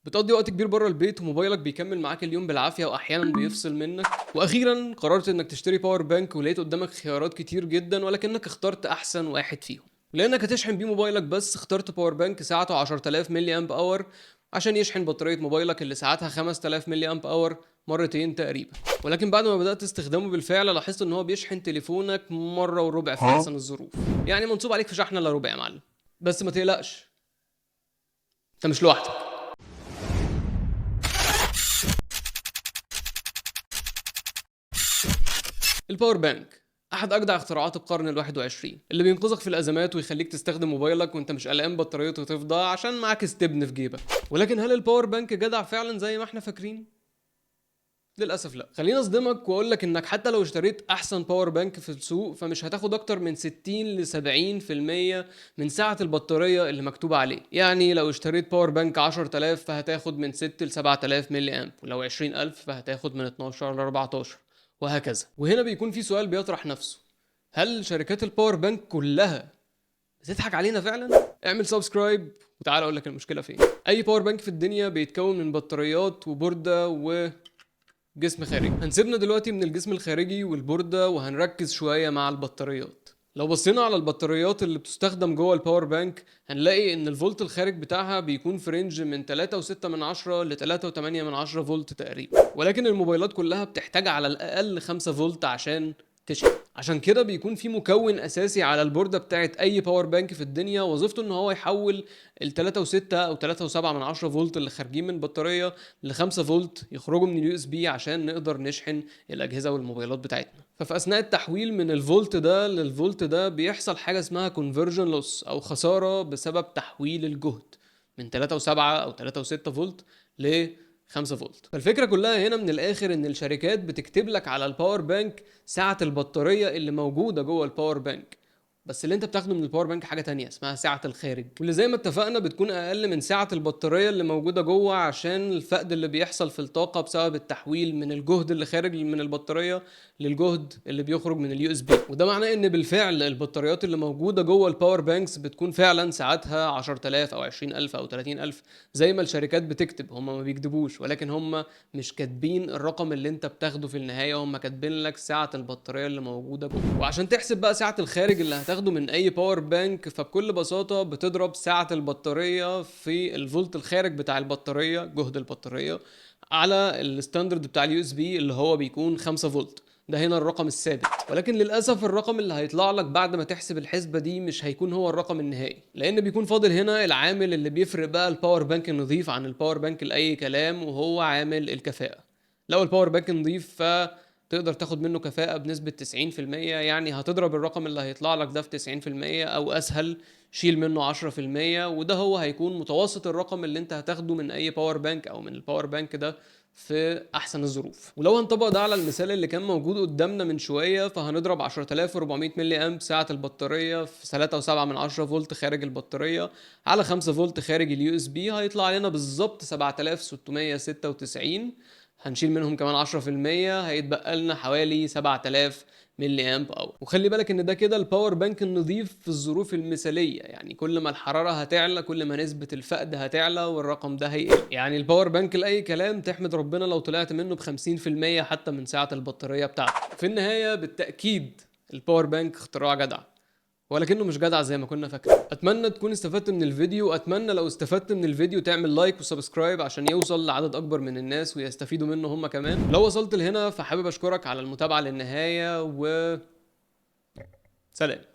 بتقضي وقت كبير بره البيت وموبايلك بيكمل معاك اليوم بالعافيه واحيانا بيفصل منك، واخيرا قررت انك تشتري باور بانك ولقيت قدامك خيارات كتير جدا ولكنك اخترت احسن واحد فيهم. لانك هتشحن بيه موبايلك بس اخترت باور بانك سعته 10000 ملي امب اور عشان يشحن بطاريه موبايلك اللي ساعتها 5000 ملي امب اور مرتين تقريبا. ولكن بعد ما بدات استخدامه بالفعل لاحظت ان هو بيشحن تليفونك مره وربع في احسن الظروف. يعني منصوب عليك في شحنه الا ربع يا معلم. بس ما تقلقش، انت مش لوحدك. الباور بانك احد اجدع اختراعات القرن ال21 اللي بينقذك في الازمات ويخليك تستخدم موبايلك وانت مش قلقان بطاريته تفضى عشان معاك استبن في جيبك. ولكن هل الباور بانك جدع فعلا زي ما احنا فاكرين؟ للاسف لا. خليني اصدمك واقول لك انك حتى لو اشتريت احسن باور بانك في السوق فمش هتاخد اكتر من 60 ل 70% من سعه البطاريه اللي مكتوبه عليه. يعني لو اشتريت باور بانك 10000 فهتاخد من 6 ل 7000 ملي امب، ولو 20000 فهتاخد من 12 ل 14 وهكذا. وهنا بيكون في سؤال بيطرح نفسه: هل شركات الباور بانك كلها بتضحك علينا فعلا؟ اعمل سبسكرايب وتعال اقول لك المشكله فين. اي باور بانك في الدنيا بيتكون من بطاريات وبورده جسم خارجي. هنسيبنا دلوقتي من الجسم الخارجي والبوردة وهنركز شوية مع البطاريات. لو بصينا على البطاريات اللي بتستخدم جوه الباور بانك هنلاقي ان الفولت الخارج بتاعها بيكون في رينج من 3.6 من عشرة ل 3.8 من عشرة فولت تقريبا. ولكن الموبايلات كلها بتحتاج على الاقل 5 فولت عشان تشحن. عشان كده بيكون في مكون اساسي على البوردة بتاعت اي باور بانك في الدنيا وظيفته ان هو يحول ال 3.6 او 3.7 من عشرة فولت اللي خارجين من البطارية ل 5 فولت يخرجوا من اليو اس بي عشان نقدر نشحن الاجهزه والموبايلات بتاعتنا. ففي اثناء التحويل من الفولت ده للفولت ده بيحصل حاجه اسمها كونفرجن لوس او خساره بسبب تحويل الجهد من 3.7 او 3.6 فولت ل 5 فولت. فالفكره كلها هنا من الاخر ان الشركات بتكتب لك على الباور بانك سعه البطاريه اللي موجوده جوه الباور بانك، بس اللي انت بتاخده من الباور بانك حاجه تانية اسمها سعه الخارج، واللي زي ما اتفقنا بتكون اقل من سعه البطاريه اللي موجوده جوه عشان الفقد اللي بيحصل في الطاقه بسبب التحويل من الجهد اللي خارج من البطاريه للجهد اللي بيخرج من اليو اس بي. وده معناه ان بالفعل البطاريات اللي موجوده جوه الباور بانكس بتكون فعلا ساعتها 10000 او 20000 او 30000 زي ما الشركات بتكتب. هم ما بيكذبوش، ولكن هم مش كاتبين الرقم اللي انت بتاخده في النهايه، هم كاتبين لك سعه البطاريه اللي موجوده جوه. وعشان تحسب بقى سعه الخارج اللي هتاخده من اي باور بانك فبكل بساطه بتضرب سعه البطاريه في الفولت الخارج بتاع البطاريه، جهد البطاريه، على الستاندرد بتاع اليو اس بي اللي هو بيكون 5 فولت. ده هنا الرقم الثابت. ولكن للاسف الرقم اللي هيطلع لك بعد ما تحسب الحسبه دي مش هيكون هو الرقم النهائي، لان بيكون فاضل هنا العامل اللي بيفرق بقى الباور بانك النظيف عن الباور بانك لاي كلام، وهو عامل الكفاءه. لو الباور بانك نظيف فتقدر تاخد منه كفاءه بنسبه 90%، يعني هتضرب الرقم اللي هيطلع لك ده في 90%، او اسهل شيل منه 10%، وده هو هيكون متوسط الرقم اللي انت هتاخده من اي باور بانك او من الباور بانك ده في احسن الظروف. ولو هنطبق ده على المثال اللي كان موجود قدامنا من شويه فهنضرب 10400 ملي امب ساعه البطاريه في 3.7 من 10 فولت خارج البطاريه على 5 فولت خارج اليو اس بي، هيطلع لنا بالظبط 7696. هنشيل منهم كمان 10%، هيتبقى لنا حوالي 7000 ملي امب اور. وخلي بالك ان ده كده الباور بانك النظيف في الظروف المثاليه، يعني كل ما الحراره هتعلى كل ما نسبه الفقد هتعلى والرقم ده هيقل. يعني الباور بانك لاي كلام تحمد ربنا لو طلعت منه ب 50% حتى من سعه البطاريه بتاعته. في النهايه بالتاكيد الباور بانك اختراع جدع، ولكنه مش جدع زي ما كنا فاكرين. اتمنى تكون استفدت من الفيديو، واتمنى لو استفدت من الفيديو تعمل لايك وسبسكرايب عشان يوصل لعدد اكبر من الناس ويستفيدوا منه هم كمان. لو وصلت لهنا فحابب اشكرك على المتابعة للنهاية، و سلام.